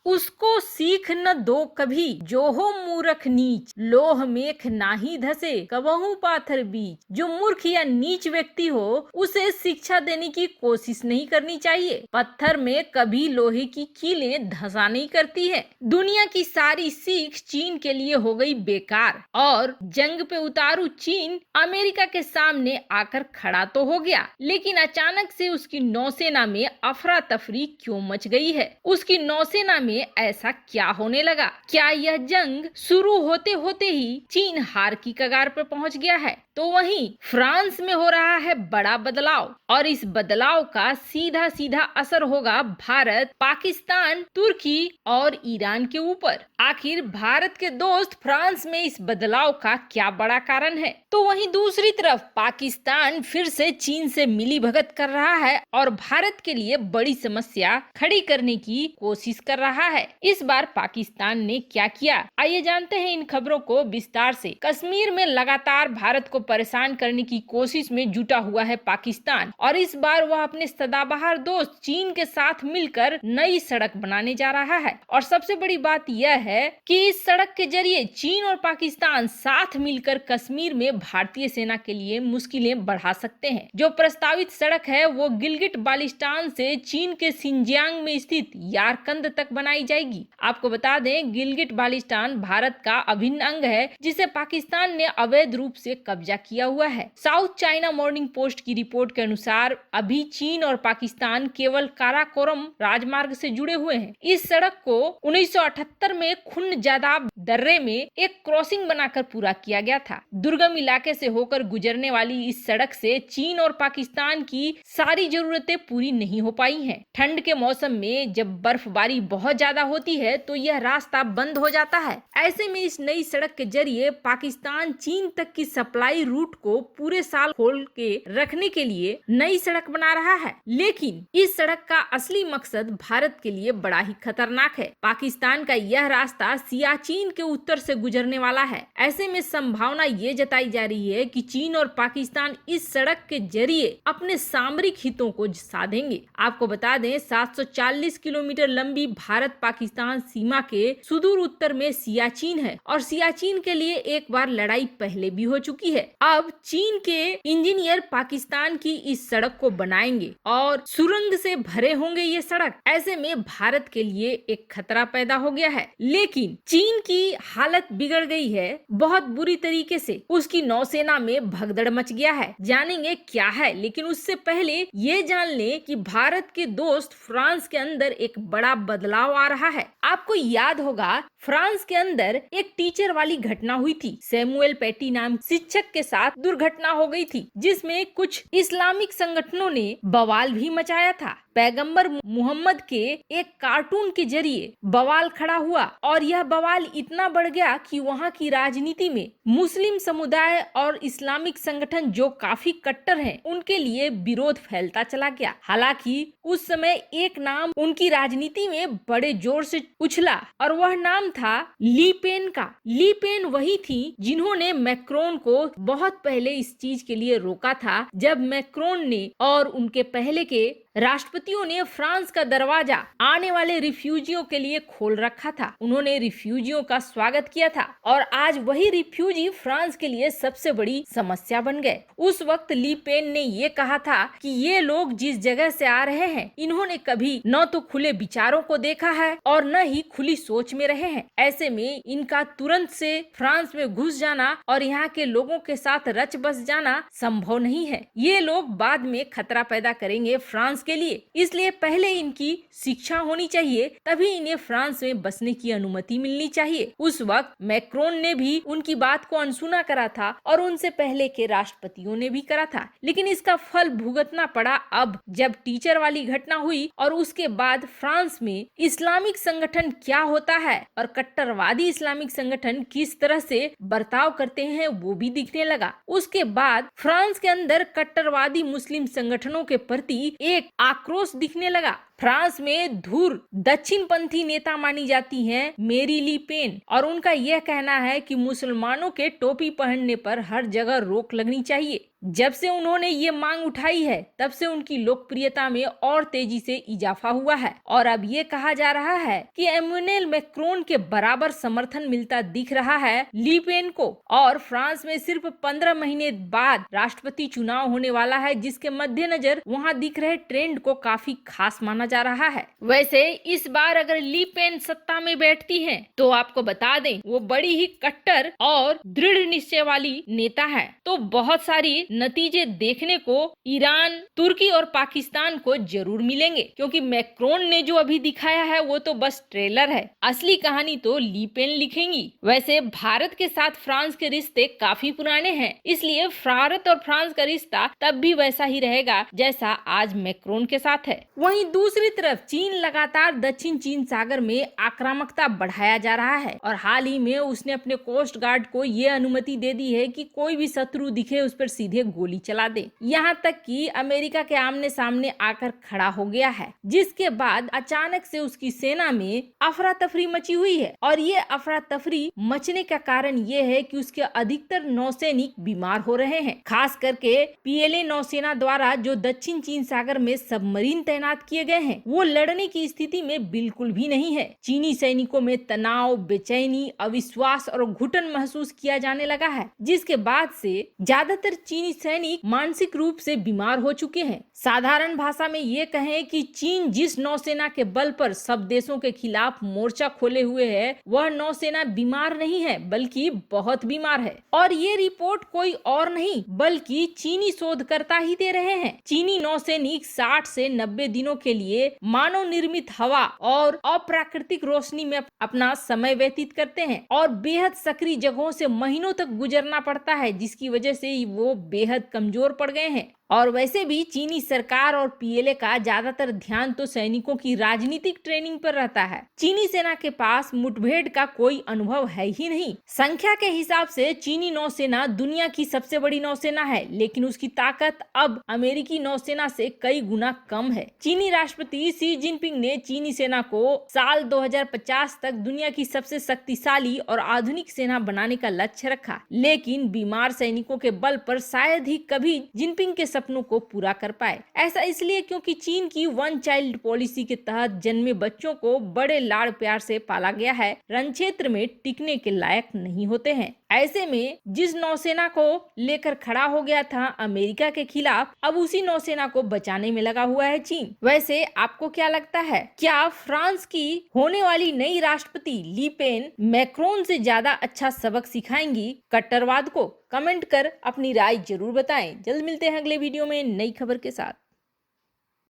उसको सीख न दो कभी, जो हो मूर्ख नीच, लोह मेख नाही धसे, कबहू पाथर बीच। जो मूर्ख या नीच व्यक्ति हो उसे शिक्षा देने की कोशिश नहीं करनी चाहिए। पत्थर में कभी लोहे की कीलें धंसा नहीं करती है। दुनिया की सारी सीख चीन के लिए हो गई बेकार और जंग पे उतारू चीन अमेरिका के सामने आकर खड़ा तो हो गया, लेकिन अचानक से उसकी नौसेना में अफरा तफरी क्यों मच गई है? उसकी नौसेना में ऐसा क्या होने लगा? क्या यह जंग शुरू होते होते ही चीन हार की कगार पर पहुंच गया है? तो वहीं फ्रांस में हो रहा है बड़ा बदलाव और इस बदलाव का सीधा सीधा असर होगा भारत, पाकिस्तान, तुर्की और ईरान के ऊपर। आखिर भारत के दोस्त फ्रांस में इस बदलाव का क्या बड़ा कारण है? तो वहीं दूसरी तरफ पाकिस्तान फिर से चीन से मिली भगत कर रहा है और भारत के लिए बड़ी समस्या खड़ी करने की कोशिश कर रहा है। इस बार पाकिस्तान ने क्या किया, आइए जानते हैं इन खबरों को विस्तार से। कश्मीर में लगातार भारत को परेशान करने की कोशिश में जुटा हुआ है पाकिस्तान और इस बार वह अपने सदाबहार दोस्त चीन के साथ मिलकर नई सड़क बनाने जा रहा है। और सबसे बड़ी बात यह है कि इस सड़क के जरिए चीन और पाकिस्तान साथ मिलकर कश्मीर में भारतीय सेना के लिए मुश्किलें बढ़ा सकते हैं। जो प्रस्तावित सड़क है वो गिलगिट बाल्टिस्तान से चीन के सिंजियांग में स्थित यारकंद तक बनाई जाएगी। आपको बता दें, गिलगिट बाल्टिस्तान भारत का अभिन्न अंग है जिसे पाकिस्तान ने अवैध रूप से कब्जा किया हुआ है। साउथ चाइना मॉर्निंग पोस्ट की रिपोर्ट के अनुसार अभी चीन और पाकिस्तान केवल काराकोरम राजमार्ग से जुड़े हुए हैं। इस सड़क को 1978 में खुन जादाब दर्रे में एक क्रॉसिंग बनाकर पूरा किया गया था। दुर्गम इलाके से होकर गुजरने वाली इस सड़क से चीन और पाकिस्तान की सारी जरूरतें पूरी नहीं हो पाई हैं। ठंड के मौसम में जब बर्फबारी बहुत ज्यादा होती है तो यह रास्ता बंद हो जाता है। ऐसे में इस नई सड़क के जरिए पाकिस्तान चीन तक की सप्लाई रूट को पूरे साल खोल के रखने के लिए नई सड़क बना रहा है। लेकिन इस सड़क का असली मकसद भारत के लिए बड़ा ही खतरनाक है। पाकिस्तान का यह रास्ता सियाचिन के उत्तर से गुजरने वाला है। ऐसे में संभावना ये जताई जा रही है कि चीन और पाकिस्तान इस सड़क के जरिए अपने सामरिक हितों को साधेंगे। आपको बता दें, 740 किलोमीटर लंबी भारत पाकिस्तान सीमा के सुदूर उत्तर में सियाचिन है और सियाचिन के लिए एक बार लड़ाई पहले भी हो चुकी है। अब चीन के इंजीनियर पाकिस्तान की इस सड़क को बनाएंगे और सुरंग से भरे होंगे ये सड़क। ऐसे में भारत के लिए एक खतरा पैदा हो गया है। लेकिन चीन की हालत बिगड़ गई है बहुत बुरी तरीके से। उसकी नौसेना में भगदड़ मच गया है। जानेंगे क्या है, लेकिन उससे पहले ये जान ले कि भारत के दोस्त फ्रांस के अंदर एक बड़ा बदलाव आ रहा है। आपको याद होगा, फ्रांस के अंदर एक टीचर वाली घटना हुई थी। सैमुअल पैटी नाम शिक्षक के साथ दुर्घटना हो गई थी जिसमें कुछ इस्लामिक संगठनों ने बवाल भी मचाया था। पैगंबर मोहम्मद के एक कार्टून के जरिए बवाल खड़ा हुआ और यह बवाल इतना बढ़ गया कि वहाँ की राजनीति में मुस्लिम समुदाय और इस्लामिक संगठन जो काफी कट्टर हैं, उनके लिए विरोध फैलता चला गया। हालांकि उस समय एक नाम उनकी राजनीति में बड़े जोर से उछला और वह नाम था ली पेन का। ली पेन वही थी जिन्होंने मैक्रोन को बहुत पहले इस चीज के लिए रोका था जब मैक्रोन ने और उनके पहले के राष्ट्रपतियों ने फ्रांस का दरवाजा आने वाले रिफ्यूजियों के लिए खोल रखा था। उन्होंने रिफ्यूजियों का स्वागत किया था और आज वही रिफ्यूजी फ्रांस के लिए सबसे बड़ी समस्या बन गए। उस वक्त ली पेन ने ये कहा था कि ये लोग जिस जगह से आ रहे हैं, इन्होंने कभी न तो खुले विचारों को देखा है और न ही खुली सोच में रहे हैं। ऐसे में इनका तुरंत से फ्रांस में घुस जाना और यहाँ के लोगों के साथ रच बस जाना संभव नहीं है। ये लोग बाद में खतरा पैदा करेंगे फ्रांस के लिए, इसलिए पहले इनकी शिक्षा होनी चाहिए, तभी इन्हें फ्रांस में बसने की अनुमति मिलनी चाहिए। उस वक्त मैक्रोन ने भी उनकी बात को अनसुना करा था और उनसे पहले के राष्ट्रपतियों ने भी करा था, लेकिन इसका फल भुगतना पड़ा अब जब टीचर वाली घटना हुई और उसके बाद फ्रांस में इस्लामिक संगठन क्या होता है और कट्टरवादी इस्लामिक संगठन किस तरह से बर्ताव करते हैं वो भी दिखने लगा। उसके बाद फ्रांस के अंदर कट्टरवादी मुस्लिम संगठनों के प्रति एक आक्रोश दिखने लगा फ्रांस में धुर दक्षिणपंथी नेता मानी जाती हैं मेरी ली पेन, और उनका यह कहना है कि मुसलमानों के टोपी पहनने पर हर जगह रोक लगनी चाहिए। जब से उन्होंने ये मांग उठाई है तब से उनकी लोकप्रियता में और तेजी से इजाफा हुआ है, और अब ये कहा जा रहा है कि एमुनेल मैक्रोन के बराबर समर्थन मिलता दिख रहा है ली पेन को। और फ्रांस में सिर्फ 15 महीने बाद राष्ट्रपति चुनाव होने वाला है, जिसके मद्देनजर वहाँ दिख रहे ट्रेंड को काफी खास माना जा रहा है। वैसे इस बार अगर ली पेन सत्ता में बैठती है तो आपको बता दें वो बड़ी ही कट्टर और दृढ़ निश्चय वाली नेता है, तो बहुत सारी नतीजे देखने को ईरान, तुर्की और पाकिस्तान को जरूर मिलेंगे, क्योंकि मैक्रोन ने जो अभी दिखाया है वो तो बस ट्रेलर है, असली कहानी तो ली पेन लिखेंगी। वैसे भारत के साथ फ्रांस के रिश्ते काफी पुराने हैं, इसलिए भारत और फ्रांस का रिश्ता तब भी वैसा ही रहेगा जैसा आज मैक्रोन के साथ है। वहीं दूसरी तरफ चीन लगातार दक्षिण चीन सागर में आक्रामकता बढ़ाया जा रहा है, और हाल ही में उसने अपने कोस्ट गार्ड को ये अनुमति दे दी है कि कोई भी शत्रु दिखे उस पर सीधे गोली चला दे। यहाँ तक कि अमेरिका के आमने सामने आकर खड़ा हो गया है, जिसके बाद अचानक से उसकी सेना में अफरा तफरी मची हुई है, और ये अफरा तफरी मचने का कारण ये है कि उसके अधिकतर नौसैनिक बीमार हो रहे हैं। खास करके पीएलए नौसेना द्वारा जो दक्षिण चीन सागर में सबमरीन तैनात किए गए हैं वो लड़ने की स्थिति में बिल्कुल भी नहीं है। चीनी सैनिकों में तनाव, बेचैनी, अविश्वास और घुटन महसूस किया जाने लगा है, जिसके बाद से ज्यादातर चीनी सैनिक मानसिक रूप से बीमार हो चुके हैं। साधारण भाषा में ये कहें कि चीन जिस नौसेना के बल पर सब देशों के खिलाफ मोर्चा खोले हुए है वह नौसेना बीमार नहीं है बल्कि बहुत बीमार है, और ये रिपोर्ट कोई और नहीं बल्कि चीनी शोधकर्ता ही दे रहे हैं। चीनी नौसैनिक 60 से 90 दिनों के लिए मानव निर्मित हवा और अप्राकृतिक रोशनी में अपना समय व्यतीत करते हैं, और बेहद सक्रिय जगहों से महीनों तक गुजरना पड़ता है, जिसकी वजह से वो बेहद कमजोर पड़ गए हैं। और वैसे भी चीनी सरकार और पीएलए का ज्यादातर ध्यान तो सैनिकों की राजनीतिक ट्रेनिंग पर रहता है। चीनी सेना के पास मुठभेड़ का कोई अनुभव है ही नहीं। संख्या के हिसाब से चीनी नौसेना दुनिया की सबसे बड़ी नौसेना है, लेकिन उसकी ताकत अब अमेरिकी नौसेना से कई गुना कम है। चीनी राष्ट्रपति शी जिनपिंग ने चीनी सेना को साल 2050 तक दुनिया की सबसे शक्तिशाली और आधुनिक सेना बनाने का लक्ष्य रखा, लेकिन बीमार सैनिकों के बल पर शायद ही कभी जिनपिंग के सपनों को पूरा कर पाए। ऐसा इसलिए क्योंकि चीन की वन चाइल्ड पॉलिसी के तहत जन्मे बच्चों को बड़े लाड़ प्यार से पाला गया है, रण क्षेत्र में टिकने के लायक नहीं होते हैं। ऐसे में जिस नौसेना को लेकर खड़ा हो गया था अमेरिका के खिलाफ, अब उसी नौसेना को बचाने में लगा हुआ है चीन। वैसे आपको क्या लगता है, क्या फ्रांस की होने वाली नई राष्ट्रपति ली पेन मैक्रोन से ज्यादा अच्छा सबक सिखाएंगी कट्टरवाद को? कमेंट कर अपनी राय जरूर बताएं। जल्द मिलते हैं अगले वीडियो में नई खबर के साथ।